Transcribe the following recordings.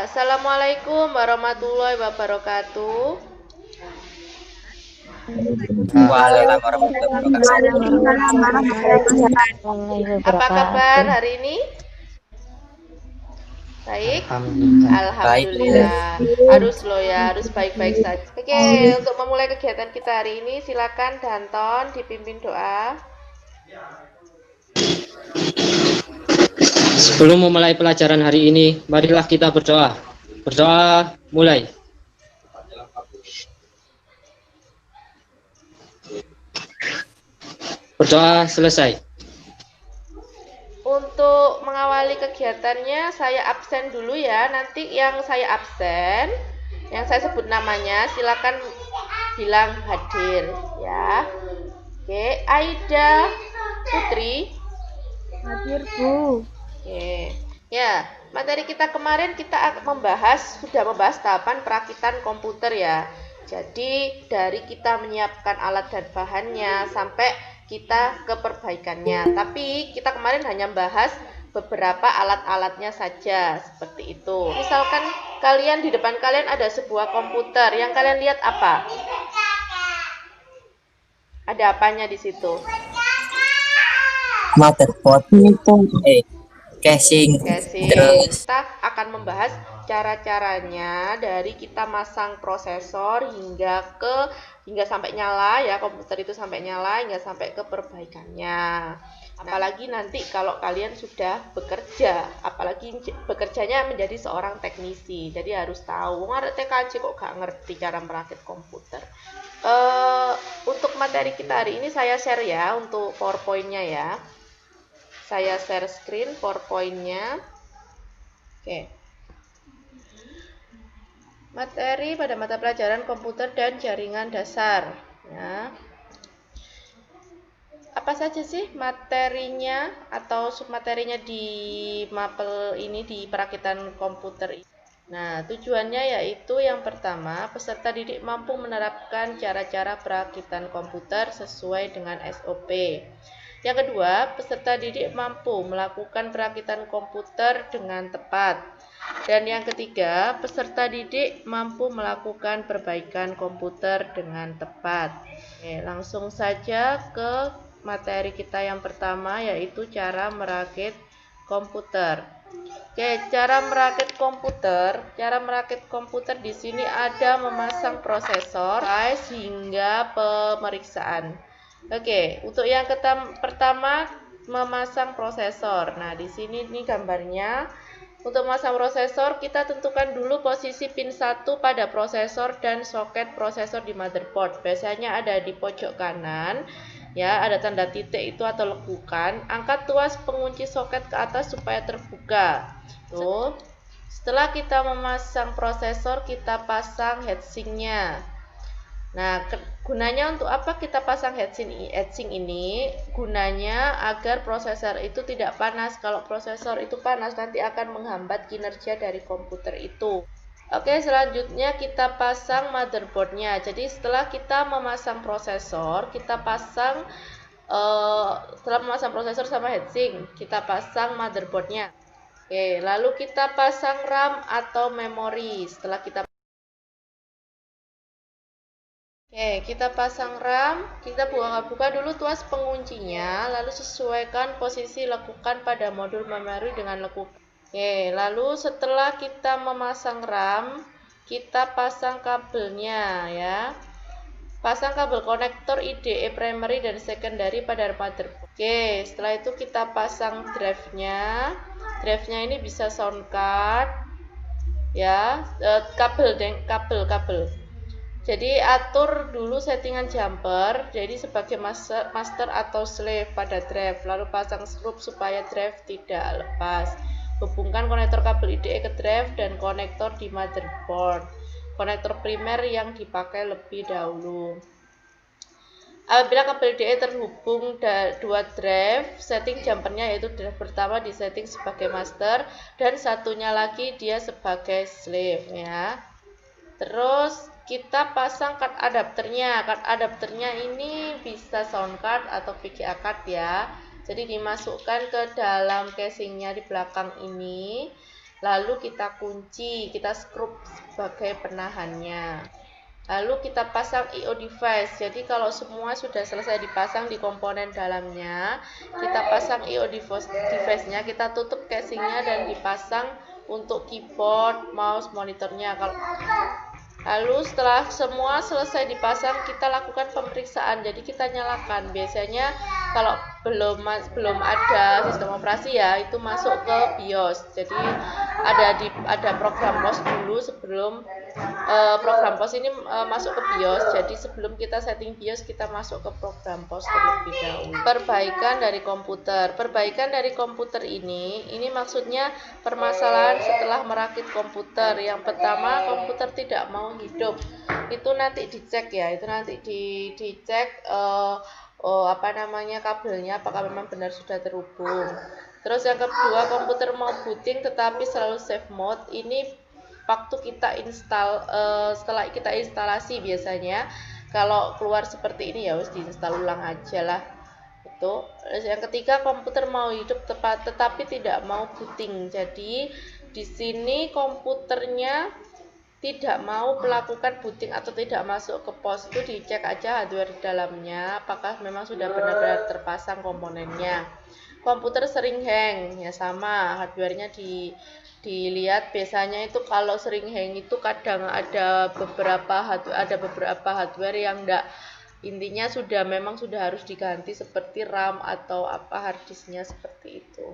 Assalamualaikum warahmatullahi wabarakatuh. Waalaikumsalam warahmatullahi wabarakatuh. Apa kabar hari ini? Baik? Baik. Alhamdulillah. Harus loh ya, harus baik-baik saja. Oke, untuk memulai kegiatan kita hari ini, silakan Danton dipimpin doa. Sebelum memulai pelajaran hari ini, marilah kita berdoa. Berdoa mulai. Berdoa selesai. Untuk mengawali kegiatannya, saya absen dulu ya. Nanti yang saya absen, yang saya sebut namanya, silakan bilang hadir ya. Oke, Aida Putri. Hadir, Bu. Oke. Ya, materi kita kemarin kita sudah membahas tahapan perakitan komputer ya. Jadi dari kita menyiapkan alat dan bahannya sampai kita ke perbaikannya. Tapi kita kemarin hanya membahas beberapa alat-alatnya saja seperti itu. Misalkan di depan kalian ada sebuah komputer, yang kalian lihat apa? Ada apanya di situ? Motherboard casing. Terus Kita akan membahas cara-caranya dari kita masang prosesor hingga sampai nyala ya, komputer itu sampai nyala hingga sampai ke perbaikannya. Apalagi nanti kalau kalian sudah bekerja, apalagi bekerjanya menjadi seorang teknisi, jadi harus tahu. Ngarep TKJ kok gak ngerti cara merakit komputer. Untuk materi kita hari ini saya share ya untuk PowerPoint-nya ya. Saya share screen PowerPoint-nya. Oke. Materi pada mata pelajaran komputer dan jaringan dasar. Ya. Apa saja sih materinya atau submaterinya di mapel ini, di perakitan komputer ini? Nah, tujuannya yaitu yang pertama, peserta didik mampu menerapkan cara-cara perakitan komputer sesuai dengan SOP. Yang kedua, peserta didik mampu melakukan perakitan komputer dengan tepat. Dan yang ketiga, peserta didik mampu melakukan perbaikan komputer dengan tepat. Oke, langsung saja ke materi kita yang pertama, yaitu cara merakit komputer. Oke, cara merakit komputer. Cara merakit komputer di sini ada memasang prosesor hingga pemeriksaan. Oke, untuk yang pertama memasang prosesor. Nah, di sini nih gambarnya. Untuk memasang prosesor, kita tentukan dulu posisi pin 1 pada prosesor dan soket prosesor di motherboard. Biasanya ada di pojok kanan. Ya, ada tanda titik itu atau lekukan. Angkat tuas pengunci soket ke atas supaya terbuka. Tuh. Setelah kita memasang prosesor, kita pasang heatsinknya. Nah, gunanya untuk apa kita pasang heatsink ini? Gunanya agar prosesor itu tidak panas. Kalau prosesor itu panas, nanti akan menghambat kinerja dari komputer itu. Oke, selanjutnya kita pasang motherboardnya. Jadi setelah kita memasang prosesor, setelah memasang prosesor sama heatsink, kita pasang motherboardnya. Oke, lalu kita pasang RAM atau memori. Oke, kita pasang RAM, kita buka dulu tuas penguncinya, lalu sesuaikan posisi lekukan pada modul memori dengan lekukan. Oke, lalu setelah kita memasang RAM, kita pasang kabelnya ya. Pasang kabel konektor IDE primary dan secondary pada motherboard. Oke, setelah itu kita pasang drive-nya. Drive-nya ini bisa sound card ya, kabel. Jadi atur dulu settingan jumper, jadi sebagai master atau slave pada drive, lalu pasang skrup supaya drive tidak lepas. Hubungkan konektor kabel IDE ke drive dan konektor di motherboard. Konektor primer yang dipakai lebih dahulu. Apabila kabel IDE terhubung dua drive, setting jumpernya yaitu drive pertama disetting sebagai master dan satunya lagi dia sebagai slave ya. Terus kita pasang card adapternya. Card adapternya ini bisa sound card atau VGA card ya. Jadi dimasukkan ke dalam casingnya di belakang ini. lalu kita kunci, kita skrup sebagai penahannya. Lalu kita pasang I/O device. Jadi kalau semua sudah selesai dipasang di komponen dalamnya, kita pasang I/O device-nya, kita tutup casingnya dan dipasang untuk keyboard, mouse, monitornya. Lalu setelah semua selesai dipasang, kita lakukan pemeriksaan. Jadi kita nyalakan. Biasanya kalau belum ada sistem operasi ya, itu masuk ke BIOS. Jadi ada program POS dulu sebelum program POS ini masuk ke BIOS. Jadi sebelum kita setting BIOS, kita masuk ke program POS terlebih dahulu. Perbaikan dari komputer. Perbaikan dari komputer ini maksudnya permasalahan setelah merakit komputer. Yang pertama, komputer tidak mau hidup. Itu nanti dicek ya. Itu nanti dicek kabelnya apakah memang benar sudah terhubung. Terus yang kedua, komputer mau booting tetapi selalu safe mode. Ini waktu kita install, setelah kita instalasi biasanya kalau keluar seperti ini ya harus diinstal ulang aja lah. Itu. Terus yang ketiga, komputer mau hidup tetapi tidak mau booting. Jadi di sini komputernya tidak mau melakukan booting atau tidak masuk ke POS. Itu dicek aja hardware di dalamnya apakah memang sudah benar-benar terpasang komponennya. Komputer sering hang ya, sama hardwarenya dilihat. Biasanya itu kalau sering hang itu kadang ada beberapa hardware yang enggak, intinya memang sudah harus diganti seperti RAM atau hard disknya seperti itu.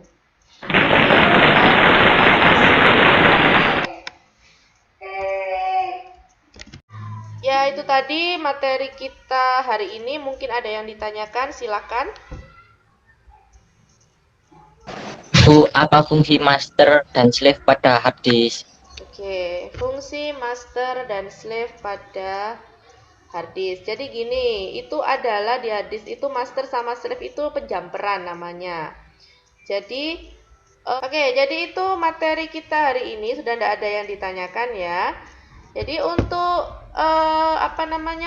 Ya, itu tadi materi kita hari ini. Mungkin ada yang ditanyakan, silakan. Bu, apa fungsi master dan slave pada hard disk? Oke, fungsi master dan slave pada hard disk. Jadi gini, itu adalah di hard disk itu master sama slave itu penjamperan namanya. Jadi jadi itu materi kita hari ini. Sudah tidak ada yang ditanyakan ya. Jadi untuk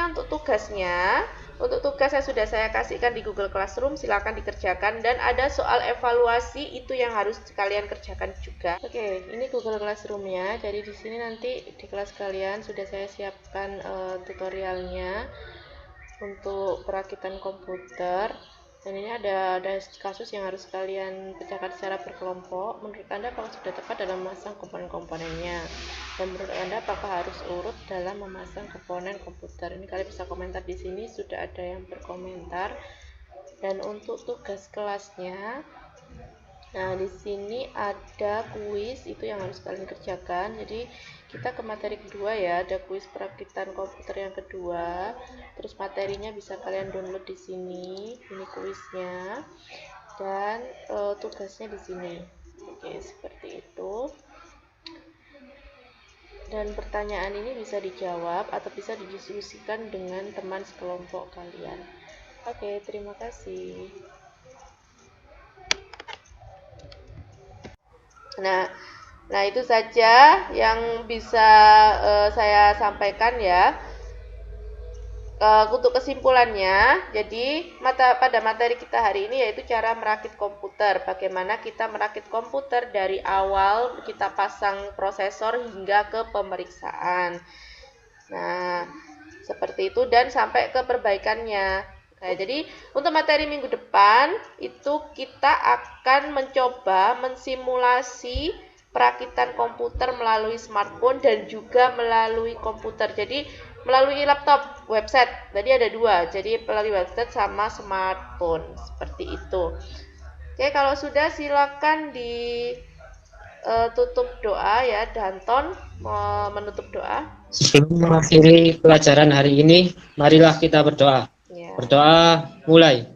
untuk tugasnya, yang sudah saya kasihkan di Google Classroom, silakan dikerjakan, dan ada soal evaluasi itu yang harus kalian kerjakan juga. Oke, ini Google Classroom-nya. Jadi di sini nanti di kelas kalian sudah saya siapkan tutorialnya untuk perakitan komputer. Dan ini ada kasus yang harus kalian pecahkan secara berkelompok. Menurut Anda apakah sudah tepat dalam memasang komponen-komponennya? Dan menurut Anda apakah harus urut dalam memasang komponen komputer? Ini kalian bisa komentar di sini, sudah ada yang berkomentar. Dan untuk tugas kelasnya, nah di sini ada kuis, itu yang harus kalian kerjakan. Jadi kita ke materi kedua ya, ada kuis perakitan komputer yang kedua. Terus materinya bisa kalian download di sini. Ini kuisnya dan tugasnya di sini. Oke, seperti itu. Dan pertanyaan ini bisa dijawab atau bisa didiskusikan dengan teman sekelompok kalian. Oke, terima kasih. Nah itu saja yang bisa saya sampaikan ya. Untuk kesimpulannya, jadi pada materi kita hari ini yaitu cara merakit komputer. Bagaimana kita merakit komputer dari awal kita pasang prosesor hingga ke pemeriksaan. Nah, seperti itu, dan sampai ke perbaikannya. Nah, jadi untuk materi minggu depan itu kita akan mencoba mensimulasi perakitan komputer melalui smartphone dan juga melalui komputer. Jadi melalui laptop, website. Tadi ada dua, jadi melalui website sama smartphone, seperti itu. Oke, kalau sudah silakan ditutup doa ya, Danton menutup doa. Sebelum mengakhiri pelajaran hari ini, marilah kita berdoa. Ya. Berdoa mulai.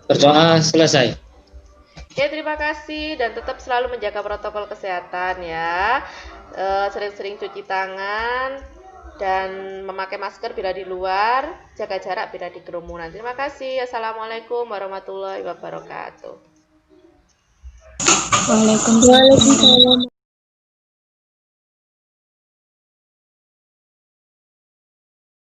Berdoa selesai. Oke, terima kasih dan tetap selalu menjaga protokol kesehatan ya. Sering-sering cuci tangan dan memakai masker bila di luar, jaga jarak bila di kerumunan. Terima kasih. Assalamualaikum warahmatullahi wabarakatuh. Waalaikumsalam.